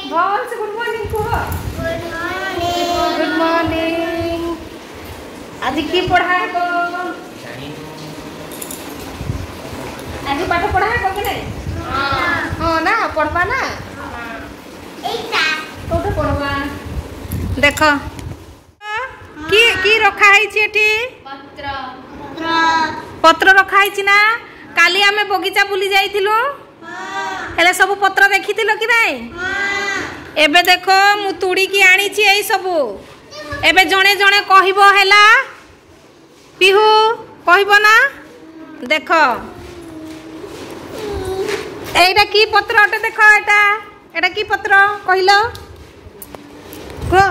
भल से good morning कह। Good morning. आज की पढ़ाएब? आज पाठ पढ़ाएब कि नहीं? हाँ ना पढ़वा ना कौटे पढ़वा देख की रखा है पत्र रखा है ना। काली आमे बगीचा बुली जाइथिलु हेले सब पत्र देखिथिलो कि नहीं? एबे देखो मु तुड़ी की आनी छि एई सब। एबे जणे जणे कहिबो हेला पिहू कहिबो ना। देखो एटा की पत्र अटे देखो एटा की पत्र कहिलो कह।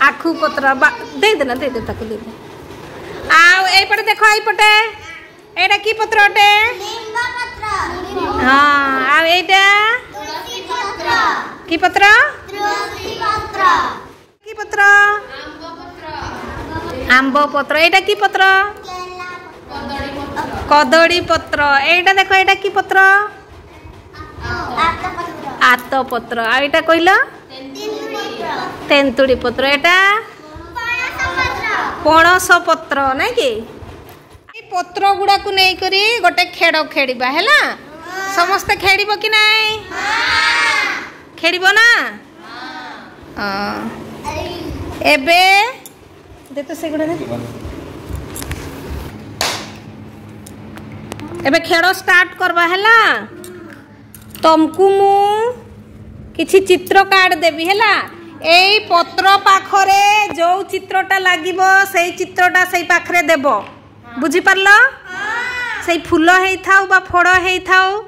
आखु पत्र दे देना दे ताको दे आ एई पटे देखो एई पटे एटा की पत्र अटे? नीम पत्र। हां आ एटा तुलसी पत्र। की पत्र? तुलसी पत्र। की पत्र? आंबो पत्र। आंबो पत्र। एटा की पत्र? कदली पत्र। एटा देखो एटा की पत्र? आत पत्र। आ एटा कहिलो? तेंतुड़ी पत्र। एटा पणस पत्र नहीं कि पत्र गुड़ा को नहीं करी गोटे खेड़ खेड़ा है समस्ते खेड़ कि नहीं? खेड़ ना एबे दे तो से गुड़ा एबे खेड़ स्टार्ट करवा है तुमको मु किछि चित्र कार्ड देवी है एई पत्र पाखरे जो चित्रटा लागिबो सेई चित्रटा सेई पाखरे देबो। बुझी पारलो? सेई फूल हेई थाउ बा फड़ हेई थाउ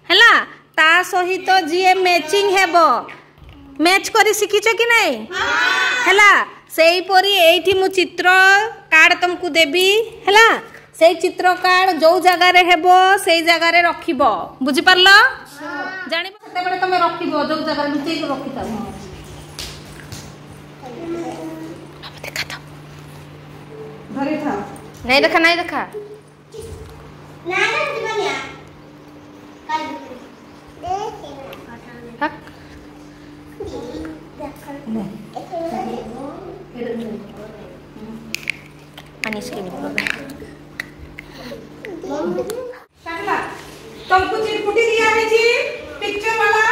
हैला ता सहित जी मैचिंग हेबो। मैच करी सिखिछ कि नहीं? हैला सेई परी एठी मु चित्र कार्ड तुमको देबी हैला सेई चित्र कार्ड जो जगह रे हेबो सेई जगह रे रखिबो। बुझी पारलो? जानिबो सेते बेले तमे रखिबो जो जगह रे लुचेई रखि थाउ। देखा था धरे था नहीं देखा नहीं देखा ना ना जीवनिया काल देख हक अनिश के तुमको चिरकुटी दिया है जी पिक्चर वाला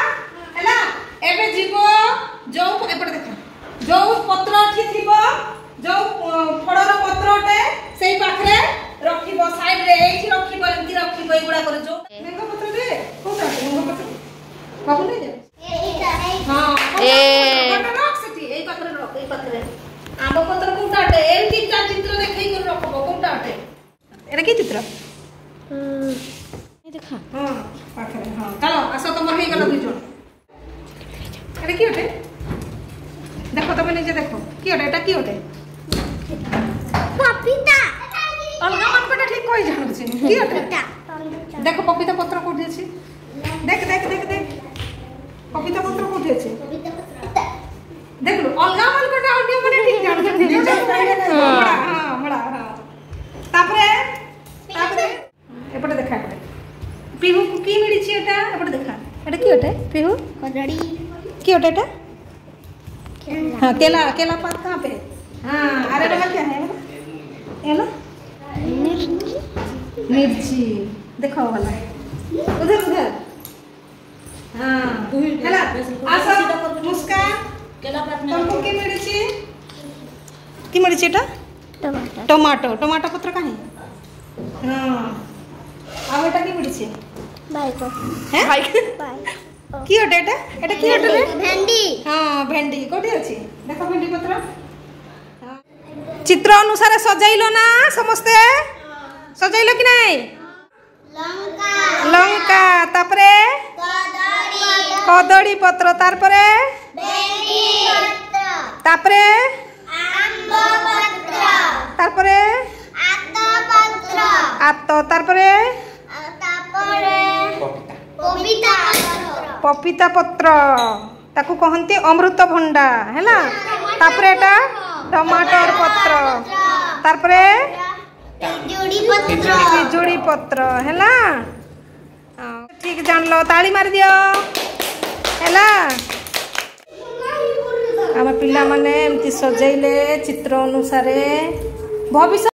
हैला एबे जीवो जो एपड़ देखा जो पत्र अच्छी थिबो जो फड़र पत्र अटे सेई पाखरे रखिबो साइड रे एठी रखिबो एंती रखिबो एगुडा करे जो मेंगो पत्र दे कोटा मेंगो पत्र बाबू नहीं दे हां ए रख सेठी एई पाखरे रख एई पाखरे आंबो पत्र कोटा अटे एंती चार चित्र देखै कर रखबो कोटा अटे एटा की चित्र ए देखा हां पाखरे हां चलो आसो तमर हे गलो दुजो एटा की अटे देखो तुम नीचे देखो की ओटे एटा की ओटे पपीता अलगा मन कोटा ठीक कहि जानु छी की ओटे देखो पपीता पत्र कोठी अछि देख देख देख देख पपीता पत्र कोठी अछि देख लो अलगा मन कोटा अन्य माने ठीक जानु हां बड़ा हां तापरे एपटे देखा एपटे पिहू की मिली छी एटा एपटे देखा एटा की ओटे पिहू कदड़ी की ओटे एटा? हाँ केला केला पात कहाँ पे? हाँ अरे बाहर क्या है ये ना मिर्ची देखो वाला उधर उधर हाँ हेला आसा मुस्कान केला पात में तुमको की मिर्ची एटा? टमाटो टमाटो पत्र कहाँ है? हाँ अब एटा की मिर्ची? बाइक है बाइक की ओटे एटा एटा की ओटे रे? भेंडी। हां भेंडी कोठी अछि देखो भेंडी पत्र चित्र अनुसार सजाइलो ना समस्ते सजाइलो कि नहीं? लंका लंका तापरे कदली पत्र तारपरे भेंडी पत्र तापरे आंबो पत्र तारपरे आत पत्र आत तारपरे पपीता पपीता पत्र ताकू कहंती अमृत भंडा हैला तापरे एटा टमाटर पत्र तारपरे पिजुड़ी पत्र हैला ठीक जान लो ताली मार दियो हैला। पिला माने एमती सजेइले चित्र अनुसार भविष्य